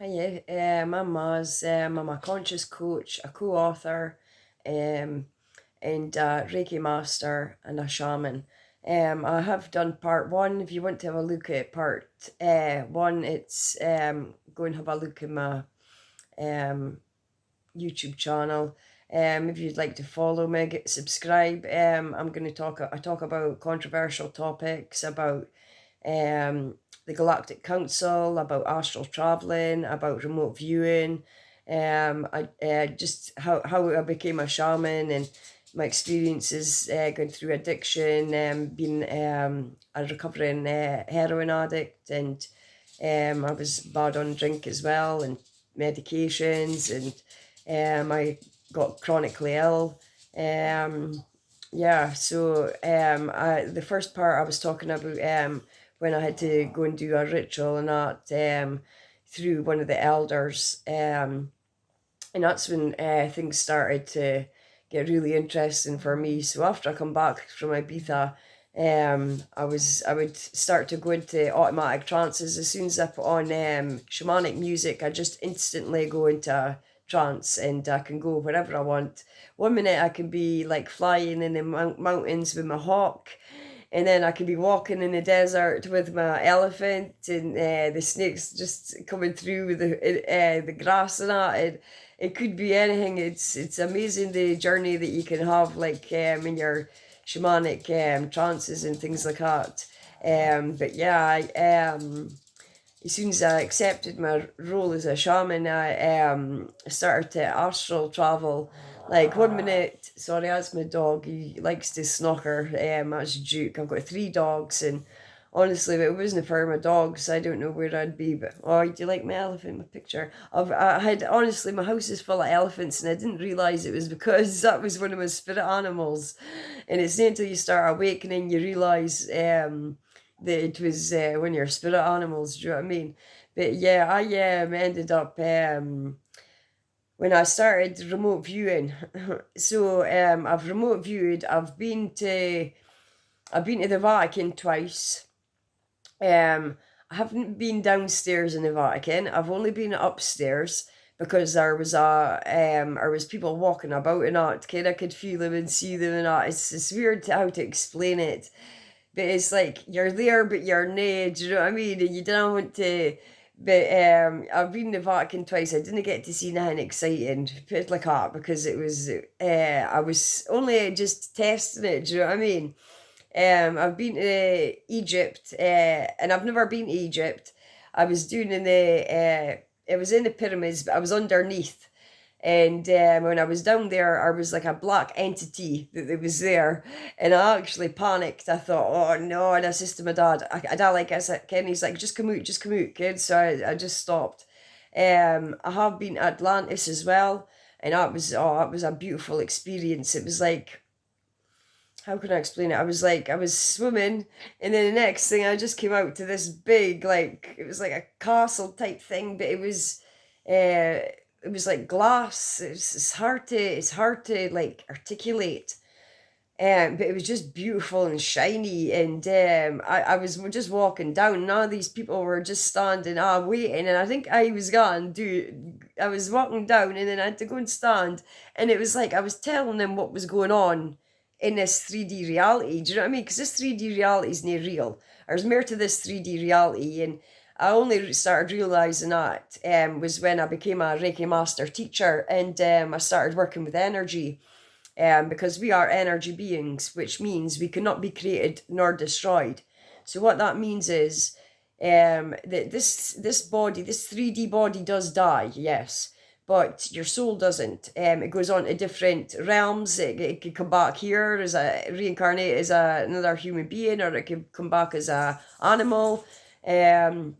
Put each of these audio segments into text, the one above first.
Hiya, I'm Maz. I'm a conscious coach, a co-author, um, and a Reiki master and a shaman. I have done part one. If you want to have a look at part one, it's go and have a look at my um, YouTube channel. If you'd like to follow me, subscribe. I'm going to I talk about controversial topics about um, the Galactic Council, about astral traveling, about remote viewing, just how I became a shaman and my experiences going through addiction, being a recovering heroin addict, and I was bad on drink as well and medications, and I got chronically ill. Yeah, so the first part I was talking about when I had to go and do a ritual and that through one of the elders, and that's when things started to get really interesting for me. So after I come back from Ibiza, I would start to go into automatic trances as soon as I put on shamanic music. I just instantly go into a trance and I can go wherever I want. One minute I can be like flying in the mountains with my hawk, and then I could be walking in the desert with my elephant, and the snakes just coming through with the grass and that. It could be anything. It's amazing the journey that you can have, like in your shamanic trances and things like that. But yeah, as soon as I accepted my role as a shaman, I started to astral travel. Like one minute, sorry, that's my dog. He likes to snocker. That's Duke. I've got three dogs, and honestly, if it wasn't for my dogs, I don't know where I'd be. But oh, do you like my elephant? My picture. I had honestly, my house is full of elephants, and I didn't realize it was because that was one of my spirit animals. And it's not until you start awakening you realize that it was one of your spirit animals. Do you know what I mean? But yeah, I ended up when I started remote viewing. So I've remote viewed. I've been to the Vatican twice. I haven't been downstairs in the Vatican. I've only been upstairs because there was people walking about and that kid. I could feel them and see them and that. It's weird how to explain it, but it's like you're there, but you're not. Do you know what I mean? And you don't want to. But I've been to Vatican twice. I didn't get to see nothing exciting, put it like that, because it was I was only just testing it. Do you know what I mean? I've been to Egypt, and I've never been to Egypt. I was doing in it was in the pyramids, but I was underneath. And when I was down there, I was like a black entity that was there. And I actually panicked. I thought, oh no. And I said to my dad, I don't like it. Kenny's like, just come out, kid. So I just stopped. I have been to Atlantis as well. And that was a beautiful experience. It was like, how can I explain it? I was swimming, and then the next thing I just came out to this big, like, it was like a castle type thing, but it was like glass. It's hard to like articulate. But it was just beautiful and shiny, and I was just walking down. None of these people were just standing, waiting, and I think I was walking down, and then I had to go and stand, and it was like I was telling them what was going on in this 3D reality. Do you know what I mean? Because this 3D reality is near real. There's more to this 3D reality, and I only started realizing that was when I became a Reiki master teacher, and I started working with energy, because we are energy beings, which means we cannot be created nor destroyed. So what that means is that this body, this 3D body, does die, yes, but your soul doesn't. It goes on to different realms. It could come back here as a reincarnate as another human being, or it could come back as a animal, um,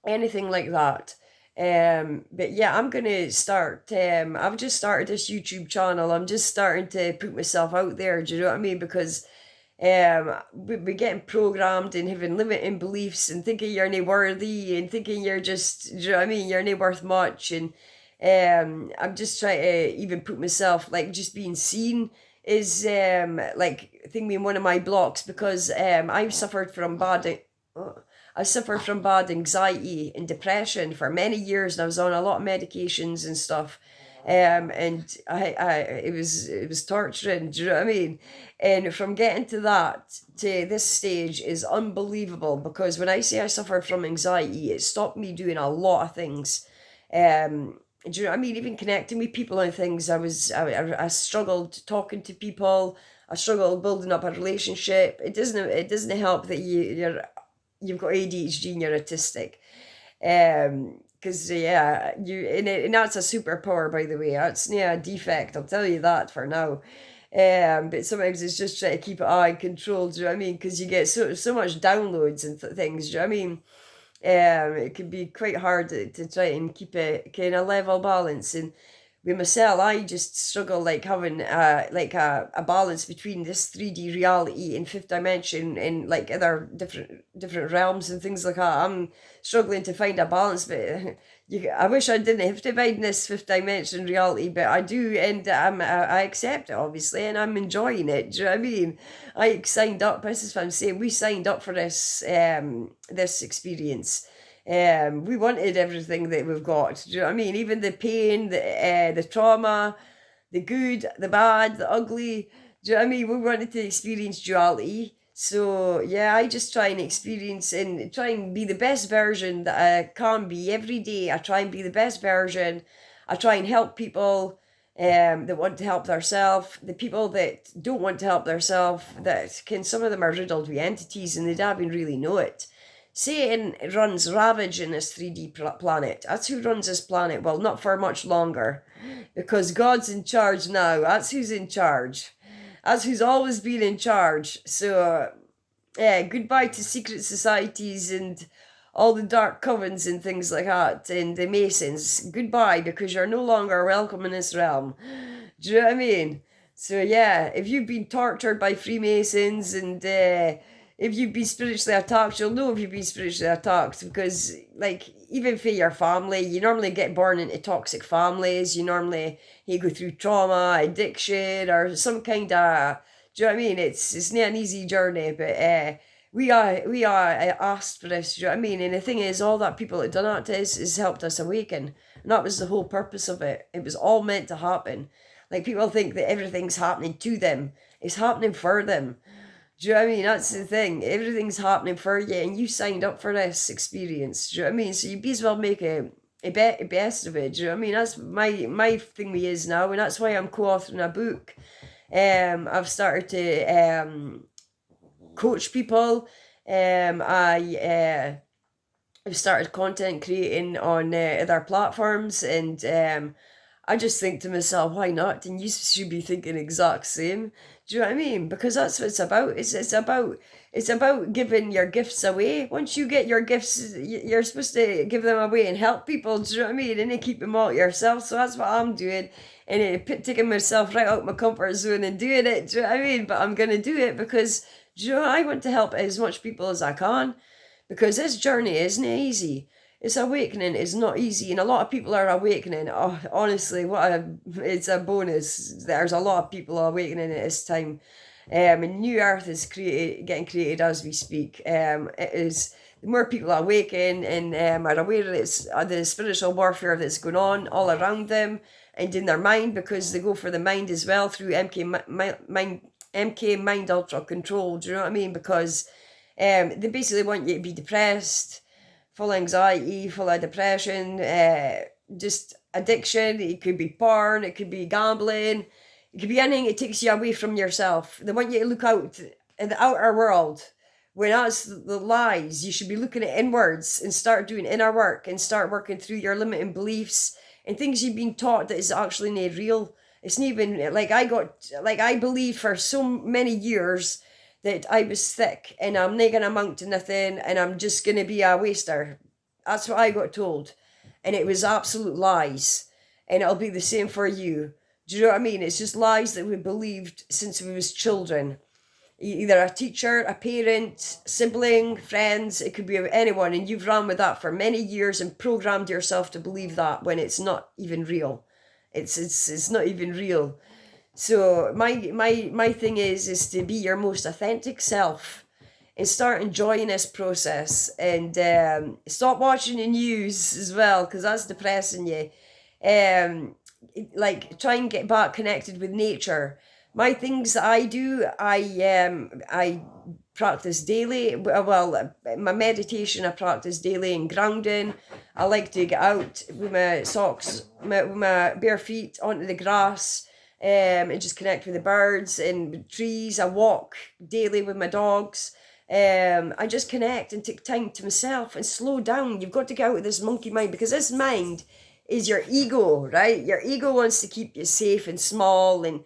anything like that. But yeah, I'm gonna start. I've just started this YouTube channel. I'm just starting to put myself out there. Do you know what I mean? Because we're getting programmed and having limiting beliefs and thinking you're not worthy and thinking you're just. Do you know what I mean? You're not worth much, and I'm just trying to even put myself, like, just being seen is like thing being one of my blocks, because I suffered from bad. I suffered from bad anxiety and depression for many years, and I was on a lot of medications and stuff. And it was torturing. Do you know what I mean? And from getting to that to this stage is unbelievable, because when I say I suffered from anxiety, it stopped me doing a lot of things. Do you know what I mean? Even connecting with people and things, I struggled talking to people. I struggled building up a relationship. It doesn't help that you've got ADHD and you're autistic. Because yeah, and that's a superpower, by the way. That's yeah, a defect. I'll tell you that for now. But sometimes it's just trying to keep it eye control. Do you know what I mean? Because you get so much downloads and things. Do you know what I mean? It can be quite hard to try and keep it kind of level balance. And with myself, I just struggle like having a balance between this 3D reality and fifth dimension and like other different realms and things like that. I'm struggling to find a balance, but I wish I didn't have to find this fifth dimension reality, but I do, and I accept it obviously, and I'm enjoying it. Do you know what I mean? I signed up. This is what I'm saying. We signed up for this experience. We wanted everything that we've got. Do you know what I mean? Even the pain, the trauma, the good, the bad, the ugly. Do you know what I mean? We wanted to experience duality. So yeah, I just try and experience and try and be the best version that I can be every day. I try and be the best version. I try and help people that want to help themselves. The people that don't want to help themselves, some of them are riddled with entities and they don't even really know it. Satan runs ravage in this 3D planet. That's who runs this planet. Well, not for much longer, because God's in charge now. That's who's in charge. That's who's always been in charge. So, yeah, goodbye to secret societies and all the dark covens and things like that, and the Masons. Goodbye, because you're no longer welcome in this realm. Do you know what I mean? So, yeah, if you've been tortured by Freemasons and if you've been spiritually attacked, you'll know if you've been spiritually attacked, because, like, even for your family, you normally get born into toxic families. You go through trauma, addiction, or some kind of. Do you know what I mean? It's not an easy journey, but we are asked for this. Do you know what I mean? And the thing is, all that people have done that to us has helped us awaken, and that was the whole purpose of it. It was all meant to happen. Like, people think that everything's happening to them. It's happening for them. Do you know what I mean? That's the thing. Everything's happening for you, and you signed up for this experience. Do you know what I mean? So you be as well make a best of it. Do you know what I mean? That's my thing with is now, and that's why I'm co-authoring a book. I've started to coach people. I've started content creating on other platforms, and I just think to myself, why not? And you should be thinking exact same. Do you know what I mean? Because that's what it's about. It's about giving your gifts away. Once you get your gifts, you're supposed to give them away and help people. Do you know what I mean? And then keep them all to yourself. So that's what I'm doing. And taking myself right out my comfort zone and doing it. Do you know what I mean? But I'm gonna do it because, do you know, I want to help as much people as I can. Because this journey isn't easy. It's awakening is not easy, and a lot of people are awakening. Oh, honestly, it's a bonus. There's a lot of people awakening at this time. And new earth is getting created as we speak. It is, the more people awaken and are aware that it's the spiritual warfare that's going on all around them and in their mind, because they go for the mind as well through MK Mind Ultra Control. Do you know what I mean? Because they basically want you to be depressed, full anxiety, full of depression, just addiction. It could be porn, it could be gambling, it could be anything. It takes you away from yourself. They want you to look out in the outer world. When that's the lies, you should be looking at inwards and start doing inner work and start working through your limiting beliefs and things you've been taught that is actually not real. It's not even like I believed for so many years that I was thick and I'm not gonna amount to nothing and I'm just gonna be a waster. That's what I got told. And it was absolute lies. And it'll be the same for you. Do you know what I mean? It's just lies that we believed since we was children. Either a teacher, a parent, sibling, friends, it could be anyone, and you've run with that for many years and programmed yourself to believe that when it's not even real. It's not even real. So my thing is to be your most authentic self and start enjoying this process, and stop watching the news as well, because that's depressing you. Um, like, try and get back connected with nature. My things that I do, I practice daily. Well, my meditation I practice daily, and grounding. I like to get out with my socks, with my bare feet onto the grass, and just connect with the birds and trees. I walk daily with my dogs. I just connect and take time to myself and slow down. You've got to get out of this monkey mind, because this mind is your ego, right? Your ego wants to keep you safe and small, and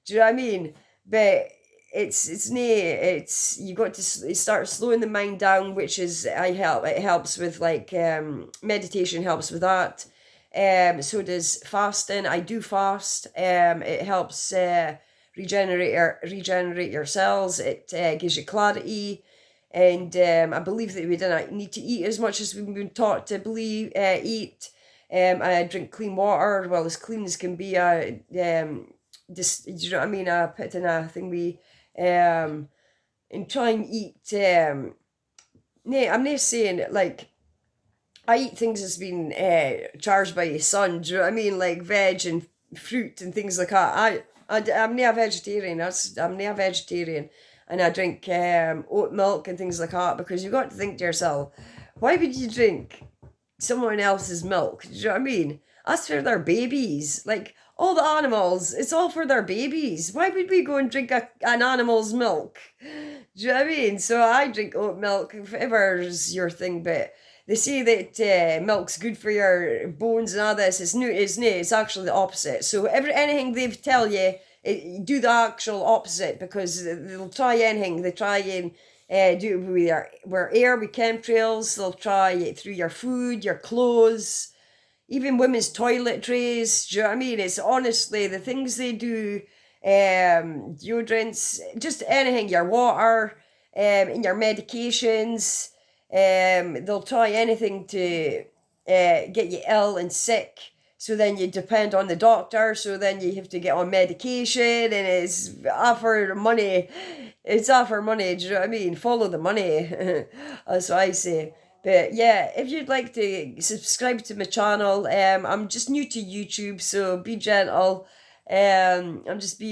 do you know what I mean? But it's you got to start slowing the mind down, which is it helps with, like, meditation helps with that. So does fasting. I do fast. It helps regenerate your cells. It gives you clarity. And I believe that we don't need to eat as much as we've been taught to believe eat. I drink clean water, well, as clean as can be. Just, do you know what I mean? I put in a thing and try and eat. I'm not saying, like, I eat things that's been charged by the sun. Do you know what I mean? Like veg and fruit and things like that. I'm not a vegetarian. I'm not a vegetarian, and I drink oat milk and things like that, because you've got to think to yourself, why would you drink someone else's milk? Do you know what I mean? That's for their babies. Like, all the animals, it's all for their babies. Why would we go and drink an animal's milk? Do you know what I mean? So I drink oat milk, whatever's your thing, but they say that milk's good for your bones and all this. It's new, isn't it? It's actually the opposite. So anything they tell you, do the actual opposite, because they'll try anything. They try and do it with air, with chemtrails. They'll try it through your food, your clothes, even women's toiletries. Do you know what I mean? It's honestly the things they do, deodorants, just anything, your water, and your medications. They'll try anything to get you ill and sick. So then you depend on the doctor. So then you have to get on medication, and it's offer money. It's offer money. Do you know what I mean? Follow the money. That's what I say. But yeah, if you'd like to subscribe to my channel, I'm just new to YouTube, so be gentle. I'm just being